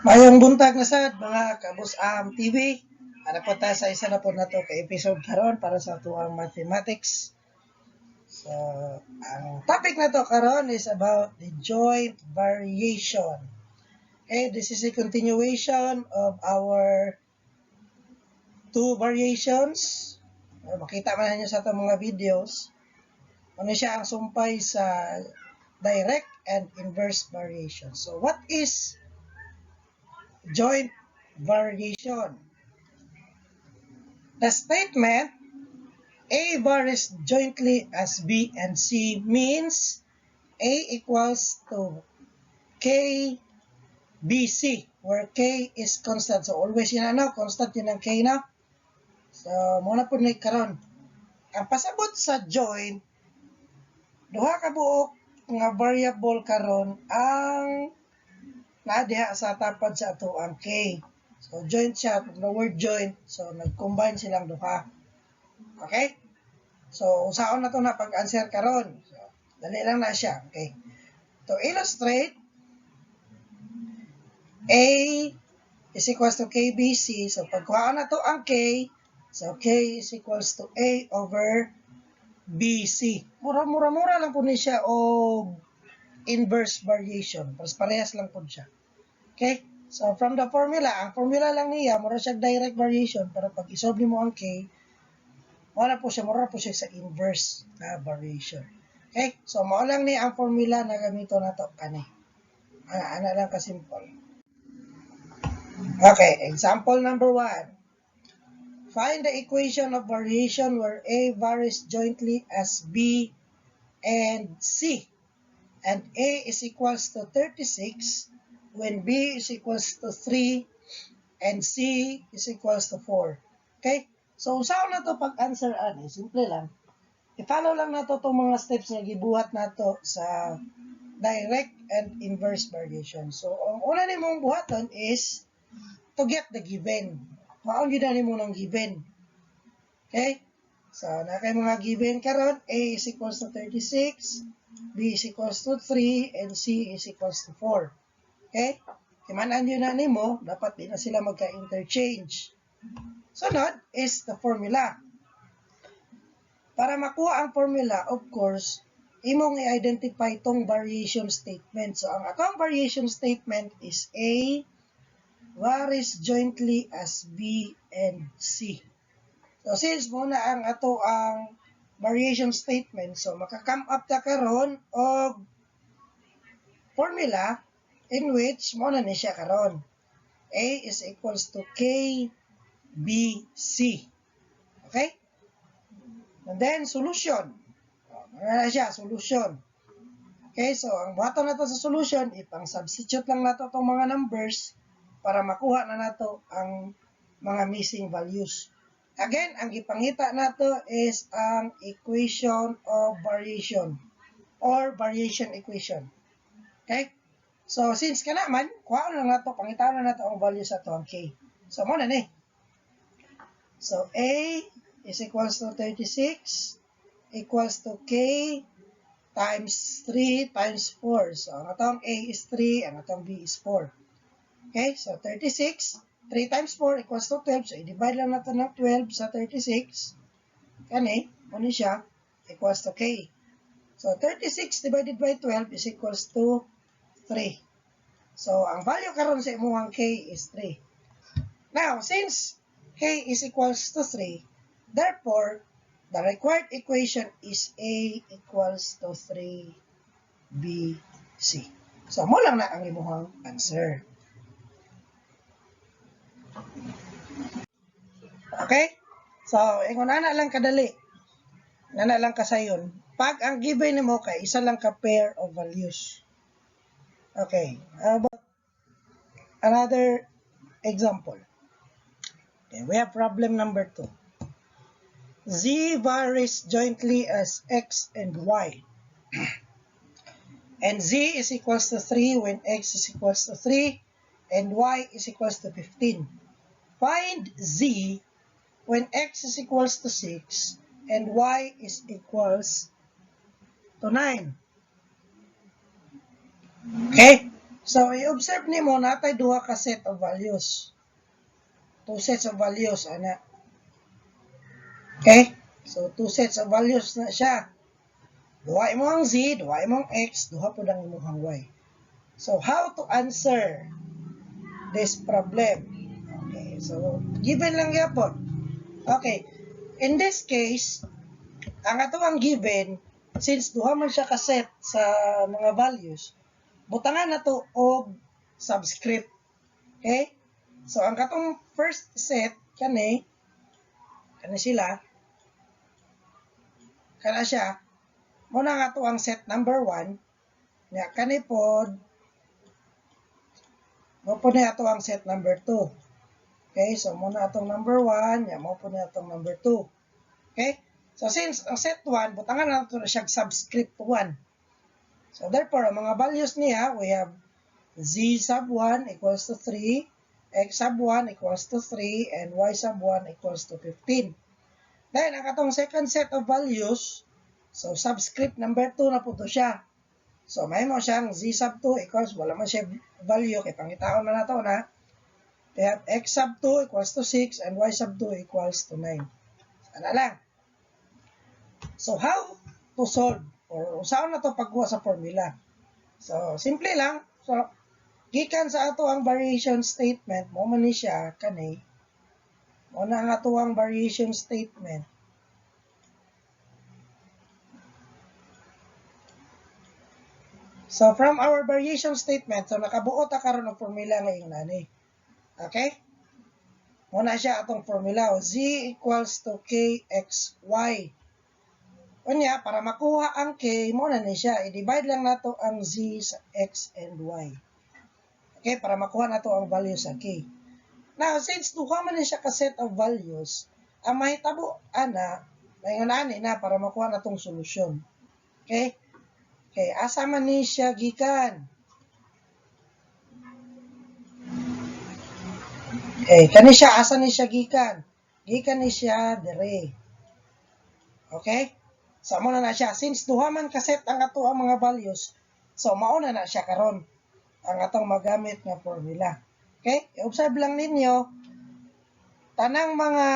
Mayong buntag na sad mga kabus-am TV. Ana po ta sa isa na po nato ka episode karon para sa tuwang mathematics. So, ang topic na to karon is about the joint variation. Okay, this is a continuation of our two variations. Makita man ninyo sa itong mga videos. Ano siya ang sumpay sa direct and inverse variation. So, what is joint variation? The statement A varies jointly as B and C means A equals to K BC, where K is constant. So always yun constant yun ang K na. So muna po na karon. Ang pasabot sa joint, duha ka buok nga variable karon ang naadiha sa tapad sa ato ang K. So joint siya, the word joint, so nag-combine silang duha. Okay? So usaon na to na pag-answer karon. So dali lang na siya. Okay. To illustrate, A is equals to KBC. So pagkuhaan na to ang K, so K is equals to A over BC. Mura lang po ni siya o inverse variation. Parehas lang po siya. Okay? So from the formula, ang formula lang niya, mura siya direct variation, pero pag isolve mo ang K, mura po siya sa inverse na variation. Okay? So mao lang ni ang formula na gamito na to ani. Ana lang ka simple. Okay, example number 1. Find the equation of variation where A varies jointly as B and C, and A is equals to 36 when B is equals to 3 and C is equals to 4. Okay? So, usaw na to pag-answer ani. Simple lang. I-follow lang na to itong mga steps na gibuhat na to sa direct and inverse variation. So, ang una ni mong buhaton is to get the given. Maon yun na mo ng given. Okay? So, na kay mga given karon, A is equals to 36, B is equals to 3, and C is equals to 4. Okay? Kimanan yun na mo, dapat din na sila magka-interchange. Sunod is the formula. Para makuha ang formula, of course, imong i-identify tong variation statement. So, ang atong variation statement is A varies jointly as B and C. So since muna ang ato ang variation statement, so maka-come up ta karon og formula in which muna ni siya karon. A is equals to K B C. Okay? And then solution. Ano siya? Solution. Okay, so ang buhaton nato sa solution, ipang-substitute lang nato itong mga numbers para makuha na nato ang mga missing values. Again, ang ipangita nato is ang equation of variation or variation equation. Okay? So, since ka naman, kuha na nato, pangitaan na nato ang value sa ito ang K. So, muna ni. So, A is equals to 36 equals to K times 3 times 4. So, ang atong A is 3, ang atong B is 4. Okay, so 36, 3 times 4 equals to 12. So, i-divide lang natin ng 12 sa 36. Kani, ano siya, equals to K. So, 36 divided by 12 is equals to 3. So, ang value karon sa imuhang K is 3. Now, since K is equals to 3, therefore, the required equation is A equals to 3BC. So, mo lang na ang imuhang answer. Okay? So, ingon na lang kadali. Na lang kasayon. Pag ang given mo kay isa lang ka pair of values. Okay. How about another example? Okay, we have problem number 2. Z varies jointly as X and Y. And Z is equals to 3 when X is equals to 3 and Y is equals to 15. Find Z when X is equals to 6 and Y is equals to 9. Okay? So, i-observe nimo natay duha ka set of values. Two sets of values, ana. Okay? So, two sets of values na siya. Duha imong z, duha imong x, duha po ang imong y. So, how to answer this problem? Okay, so, given lang yapon. Okay, in this case, ang ato ang given, since duha man siya ka-set sa mga values, butangan na to og subscript. Okay? So, ang katong first set, kani sila, kana siya, muna nga to ang set number 1, nga kani pod, mo po na ito ang set number 2. Okay, so muna itong number 1, nga mo po na itong number 2. Okay? So, since ang set 1, butangan na ito na siya subscript 1. So, therefore, ang mga values niya, we have z sub 1 equals to 3, x sub 1 equals to 3, and y sub 1 equals to 15. Then, ang katong second set of values, so subscript number 2 na po ito siya. So, may mo siyang z sub 2 equals, wala man siya value, kaya pangitaon na nato na. We have x sub 2 equals to 6, and y sub 2 equals to 9. Sana lang. So, how to solve? Or saan na to pagkuha sa formula? So, simple lang. So, gikan sa ato ang variation statement, mo man ni siya, kani, mo na ang ato ang variation statement. So, from our variation statement, so nakabuo ta karon og formula ngayong nani. Okay? Muna siya atong formula, z equals to kxy. Kunya, para makuha ang k, muna ni siya, i-divide lang nato ang z sa x and y. Okay, para makuha nato ang value sa k. Now, since duha man ni siya ka set of values, ang mahitabo ana, mayngon na para makuha natong solusyon. Okay? Okay, asa man ni siya gikan? Okay, kani siya, asa ni siya gikan? Gikan ni siya dire. Okay? So, muna na siya. Since duha man kaset ang ato ang mga values, so mauna na siya karon ang atong magamit nga formula. Okay? I-observe lang ninyo, tanang mga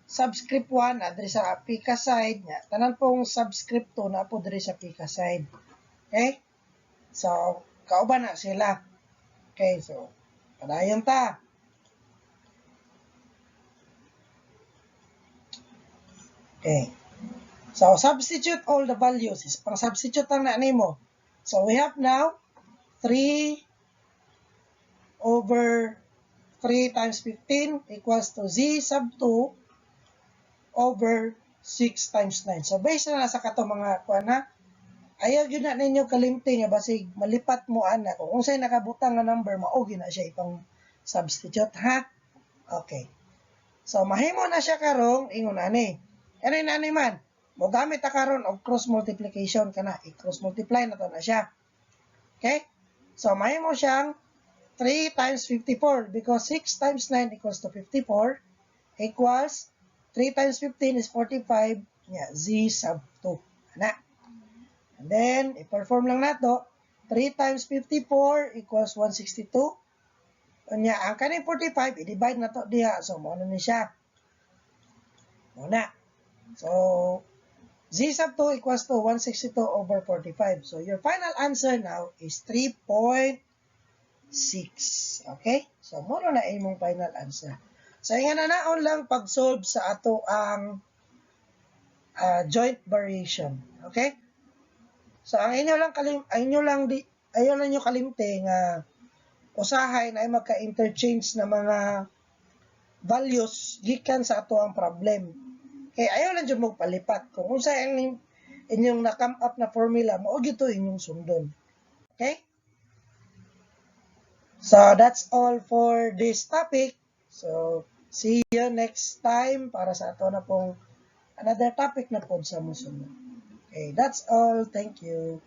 subscript 1 na diri sa pika side niya, tanan pong subscript 2 na po diri sa pika side. Okay? So, kauban na sila. Okay, so, padayon ta. Okay. So, substitute all the values. Pang-substitute lang na nimo. So, we have now 3 over 3 times 15 equals to z sub 2 over 6 times 9. So, based na sa kato mga kuha na, ayaw yun na ninyo kalimti nga basig malipat mo ana. Kung unsay nakabutang nga number, maogi na siya ipang substitute, ha? Okay. So, mahimo na siya karong ingon ani. Ano yun ani man? Mo gamit ta karon og cross multiplication kana, i-cross multiply na to na siya. Okay? So mahimo siyang 3 times 54 because 6 times 9 equals to 54 equals 3 times 15 is 45, yeah, z sub 2. Ana. And then i-perform lang nato, 3 times 54 equals 162. Unya ang kaning 45 i-divide nato diha, so mo ni siya. Muna. So z sub 2 equals to 162 over 45. So, your final answer now is 3.6. Okay? So, muna na imong final answer. So, nga na naon lang pag-solve sa ato ang joint variation. Okay? So, ang inyo lang kalimte nga usahay na ay magka-interchange na mga values gikan sa ato ang problem. Kaya ayaw lang dyan magpalipat. Kung unsa ang inyong na-come up na formula, maog ito inyong sundon. Okay? So, that's all for this topic. So, see you next time para sa ato na pong another topic na po sa musunod. Okay, that's all. Thank you.